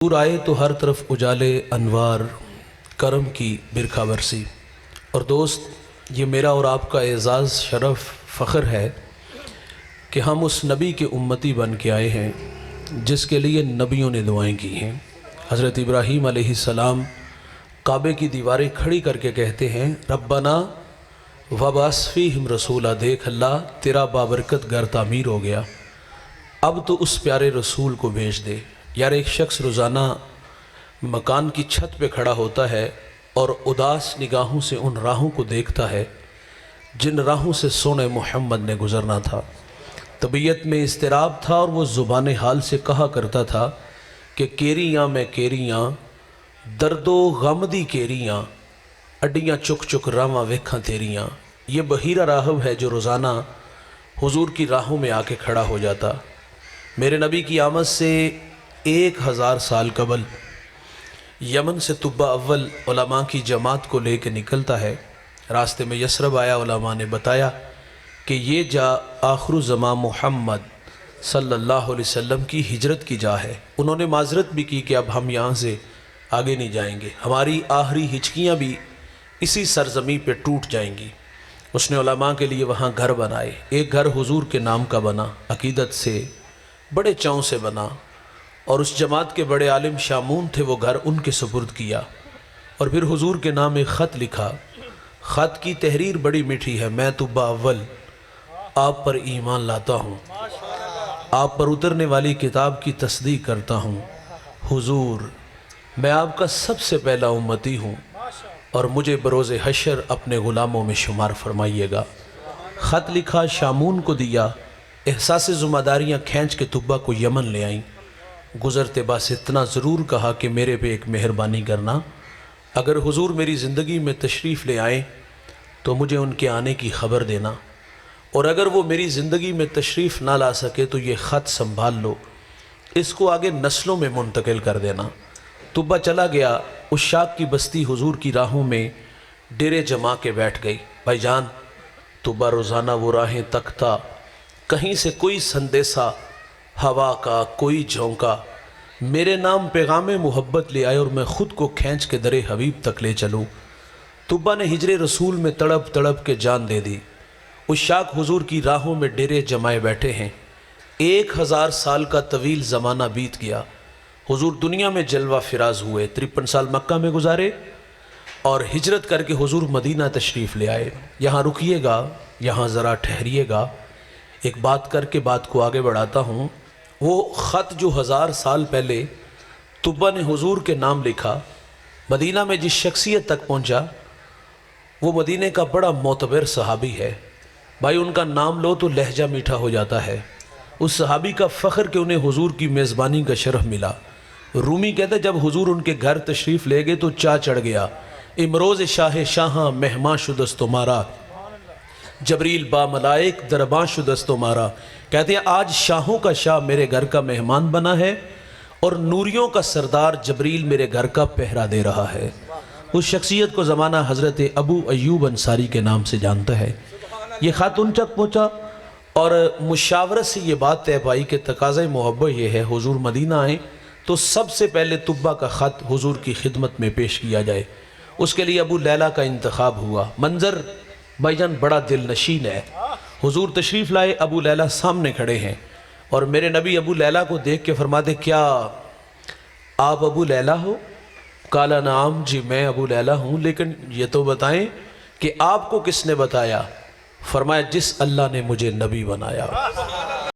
दूर आए तो हर तरफ उजाले अनवार करम की बिरखा बरसी। और दोस्त, ये मेरा और आपका एज़ाज़ शरफ़ फ़ख्र है कि हम उस नबी के उम्मती बन के आए हैं जिसके लिए नबियों ने दुआएं की हैं। हज़रत इब्राहीम अलैहिस्सलाम काबे की दीवारें खड़ी करके कहते हैं, रब्बना वबास फ़ीहिम रसूला, देख अल्लाह तेरा बाबरकत घर तामीर हो गया, अब तो उस प्यारे रसूल को भेज दे। यार, एक शख्स रोज़ाना मकान की छत पे खड़ा होता है और उदास निगाहों से उन राहों को देखता है जिन राहों से सोने मोहम्मद ने गुज़रना था। तबीयत में इज़्तिराब था और वो ज़ुबान हाल से कहा करता था कि केरियाँ मैं केरियाँ, दर्दो गम दी केरियाँ, अड्डियाँ चुक चुक रावां वेखां तेरियाँ। ये बहीरा राहब है जो रोज़ाना हुजूर की राहों में आके खड़ा हो जाता। मेरे नबी की आमद से 1000 साल कबल यमन से तुब्बा अव्वल उलमा की जमात को लेकर निकलता है। रास्ते में यसरब आया, उलमा ने बताया कि ये जा आखिर ज़मां मोहम्मद सल्लल्लाहु अलैहि वसल्लम की हिजरत की जा है। उन्होंने माजरत भी की कि अब हम यहाँ से आगे नहीं जाएंगे, हमारी आखिरी हिचकियाँ भी इसी सरजमी पे टूट जाएंगी। उसने उलमा के लिए वहाँ घर बनाए। एक घर हुजूर के नाम का बना, अकीदत से बड़े चाँव से बना, और उस जमात के बड़े आलिम शामून थे, वो घर उनके सुपुर्द किया। और फिर हुजूर के नाम एक ख़त लिखा। ख़त की तहरीर बड़ी मीठी है। मैं तुब्बा अव्वल आप पर ईमान लाता हूँ, आप पर उतरने वाली किताब की तस्दीक करता हूँ। हुजूर, मैं आपका सबसे पहला उम्मती हूँ और मुझे बरोज़े हशर अपने ग़ुलामों में शुमार फरमाइएगा। ख़त लिखा, शामून को दिया। एहसास ज़िम्मेदारियाँ खींच के तुब्बा को यमन ले आईं। गुज़रते बस इतना ज़रूर कहा कि मेरे पे एक मेहरबानी करना, अगर हुजूर मेरी ज़िंदगी में तशरीफ़ ले आएँ तो मुझे उनके आने की ख़बर देना, और अगर वो मेरी ज़िंदगी में तशरीफ़ ना ला सके तो ये ख़त संभाल लो, इसको आगे नस्लों में मुंतकिल कर देना। तुब्बा चला गया। उस शाक की बस्ती हुजूर की राहों में डेरे जमा के बैठ गई। भाईजान, तुब्बा रोज़ाना वो राहें तकता, कहीं से कोई संदेशा हवा का, कोई झोंका मेरे नाम पैगाम मोहब्बत ले आए और मैं ख़ुद को खींच के दरे हबीब तक ले चलूँ। तुब्बा ने हिजरे रसूल में तड़प तड़प के जान दे दी। उस शाक हुजूर की राहों में डेरे जमाए बैठे हैं। 1000 साल का तवील ज़माना बीत गया। हुजूर दुनिया में जलवा फिराज हुए, 53 साल मक्का में गुजारे और हिजरत करके हुजूर मदीना तशरीफ़ ले आए। यहाँ रुकिएगा, यहाँ ज़रा ठहरिएगा, एक बात करके बात को आगे बढ़ाता हूँ। वो ख़त जो 1000 साल पहले तुब्बा ने हुजूर के नाम लिखा, मदीना में जिस शख्सियत तक पहुँचा, वो मदीने का बड़ा मोतबर सहाबी है। भाई, उनका नाम लो तो लहजा मीठा हो जाता है। उस सहाबी का फ़ख्र कि उन्हें हुजूर की मेज़बानी का शरफ़ मिला। रूमी कहते जब हुजूर उनके घर तशरीफ़ ले गए तो चा चढ़ गया। इमरोज़ शाह शाह मेहमा शुदस्त तुम्हारा, जबरील बा मलाइक दरबां शुदस्त तुम्हारा। कहते हैं आज शाहों का शाह मेरे घर का मेहमान बना है और नूरियों का सरदार जबरील मेरे घर का पहरा दे रहा है। उस शख्सियत को ज़माना हज़रत अबू अय्यूब अंसारी के नाम से जानता है। ये ख़त उन तक पहुँचा और मुशावरत से ये बात तय पाई कि तकाज़े मोहब्बत ये है, हुजूर मदीना आए तो सबसे पहले तुब्बा का ख़त हुजूर की खिदमत में पेश किया जाए। उसके लिए अबू लैला का इंतखाब हुआ। मंज़र भाईजान बड़ा दिल नशीन है। हुजूर तशरीफ़ लाए, अबू लैला सामने खड़े हैं और मेरे नबी अबू लैला को देख के फरमाते, क्या आप अबू लैला हो? काला नाम, जी मैं अबू लैला हूँ, लेकिन ये तो बताएं कि आपको किसने बताया? फरमाया, जिस अल्लाह ने मुझे नबी बनाया।